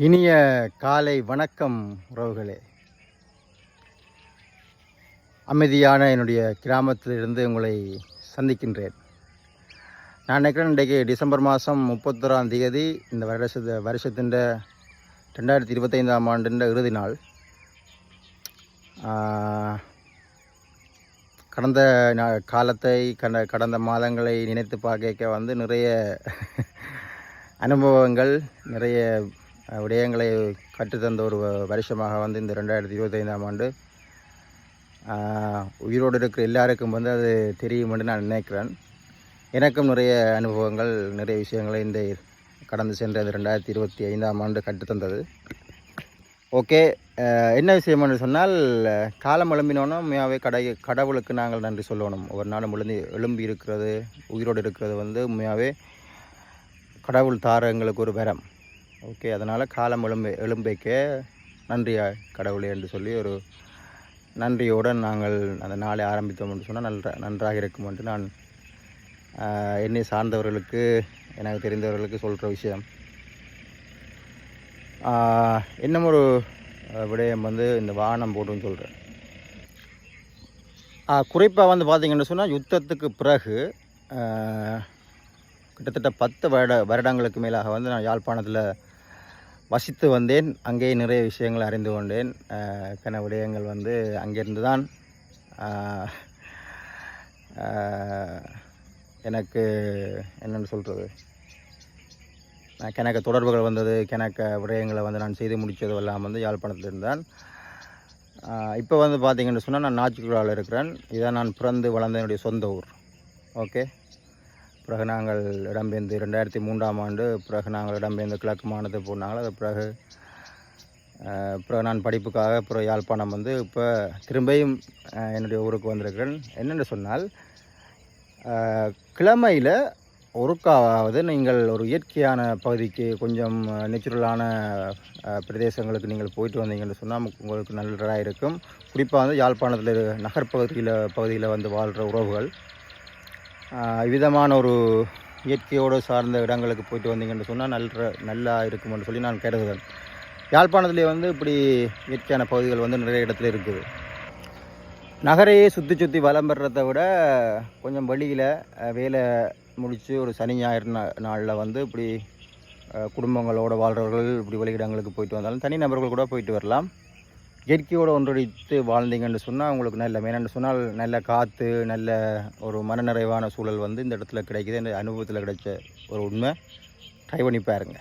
இனிய காலை வணக்கம் உறவுகளே. அமைதியான என்னுடைய கிராமத்திலிருந்து உங்களை சந்திக்கின்றேன். நான் நினைக்கிறேன் இன்றைக்கு டிசம்பர் மாதம் 31ஆம் தேதி இந்த வருஷத்தின் 2025ஆம் ஆண்டின் இறுதி நாள். கடந்த காலத்தை கடந்த மாதங்களை நினைத்து பார்க்க நிறைய அனுபவங்கள், நிறைய விடயங்களை கற்றுத்தந்த ஒரு வருஷமாக இந்த 2025ஆம் ஆண்டு உயிரோடு இருக்கிற எல்லாருக்கும் அது தெரியும் என்று நான் நினைக்கிறேன். எனக்கும் நிறைய அனுபவங்கள், நிறைய விஷயங்களை இந்த கடந்து சென்ற 2025ஆம் ஆண்டு கற்றுத்தந்தது. ஓகே, என்ன விஷயம் என்று சொன்னால், காலம் எழும்பினோன்னா உண்மையாகவே கடவுளுக்கு நாங்கள் நன்றி சொல்லணும். ஒவ்வொரு நாளும் எழும்பி இருக்கிறது, உயிரோடு இருக்கிறது உண்மையாகவே கடவுள் தார எங்களுக்கு ஒரு வரம். ஓகே, அதனால் காலம் எழும்பைக்க நன்றியா கடவுளே என்று சொல்லி ஒரு நன்றியோடு நாங்கள் அந்த நாளை ஆரம்பித்தோம் என்று சொன்னால் நன்றாக இருக்கும் என்று நான் என்னை சார்ந்தவர்களுக்கு, எனக்கு தெரிந்தவர்களுக்கு சொல்கிற விஷயம். இன்னும் ஒரு விடயம் இந்த வாகனம் போட்டுன்னு சொல்கிறேன். குறிப்பாக பார்த்திங்கன்னு சொன்னால், யுத்தத்துக்கு பிறகு கிட்டத்தட்ட 10 வருடங்களுக்கு மேலாக நான் யாழ்ப்பாணத்தில் வசித்து வந்தேன். அங்கே நிறைய விஷயங்கள் அறிந்து கொண்டேன். கன விடயங்கள் அங்கேருந்து தான் எனக்கு என்னென்னு சொல்கிறது, எனக்கு தொடர்புகள் வந்தது, எனக்கு விடயங்களை நான் செய்து முடித்தது எல்லாம் யாழ்ப்பாணத்தில் தான். இப்போ பார்த்திங்கன்னு சொன்னால், நான் நாச்சிக்குழாவில் இருக்கிறேன். இதான் நான் பிறந்து வளர்ந்த என்னுடைய சொந்த ஊர். ஓகே, பிறகு நாங்கள் இடம்பெயர்ந்து 2003ஆம் ஆண்டு பிறகு நாங்கள் இடம்பெயர்ந்து கிழக்கு மாநிலத்துக்கு போனாங்க. அது பிறகு நான் படிப்புக்காக பிறகு யாழ்ப்பாணம் இப்போ திரும்பியும் என்னுடைய ஊருக்கு வந்திருக்கிறேன். என்னென்னு சொன்னால், கிழமையில் ஒருக்காவது நீங்கள் ஒரு இயற்கையான பகுதிக்கு, கொஞ்சம் நேச்சுரலான பிரதேசங்களுக்கு நீங்கள் போயிட்டு வந்தீங்கன்னு சொன்னால் உங்களுக்கு நல்லதாக இருக்கும். குறிப்பாக யாழ்ப்பாணத்தில் நகர்ப்பகுதியில் வாழ்கிற உறவுகள் விதமான ஒரு இயற்கையோடு சார்ந்த இடங்களுக்கு போயிட்டு வந்தீங்கன்னு சொன்னால் நல்லா இருக்குமென்று சொல்லி நான் கருதுகிறேன். யாழ்ப்பாணத்துலேயே இப்படி இயற்கையான பகுதிகள் நிறைய இடத்துல இருக்குது. நகரையே சுற்றி வலம் பெறதை விட கொஞ்சம் வெளியில் வேலை முடித்து ஒரு சனி ஞாயிறு நாளில் இப்படி குடும்பங்களோடு வாழ்கிறவர்கள் இப்படி வெளியிடங்களுக்கு போயிட்டு வந்தாலும், தனி நபர்கள் கூட போயிட்டு வரலாம். இயற்கையோடு ஒன்றித்து வாழ்ந்தீங்கன்னு சொன்னால் உங்களுக்கு மெயினாக சொன்னால் நல்ல காற்று, நல்ல ஒரு மனநிறைவான சூழல் இந்த இடத்துல கிடைக்குது. இந்த அனுபவத்தில் கிடைச்ச ஒரு உண்மை. ட்ரை பண்ணி பாருங்க.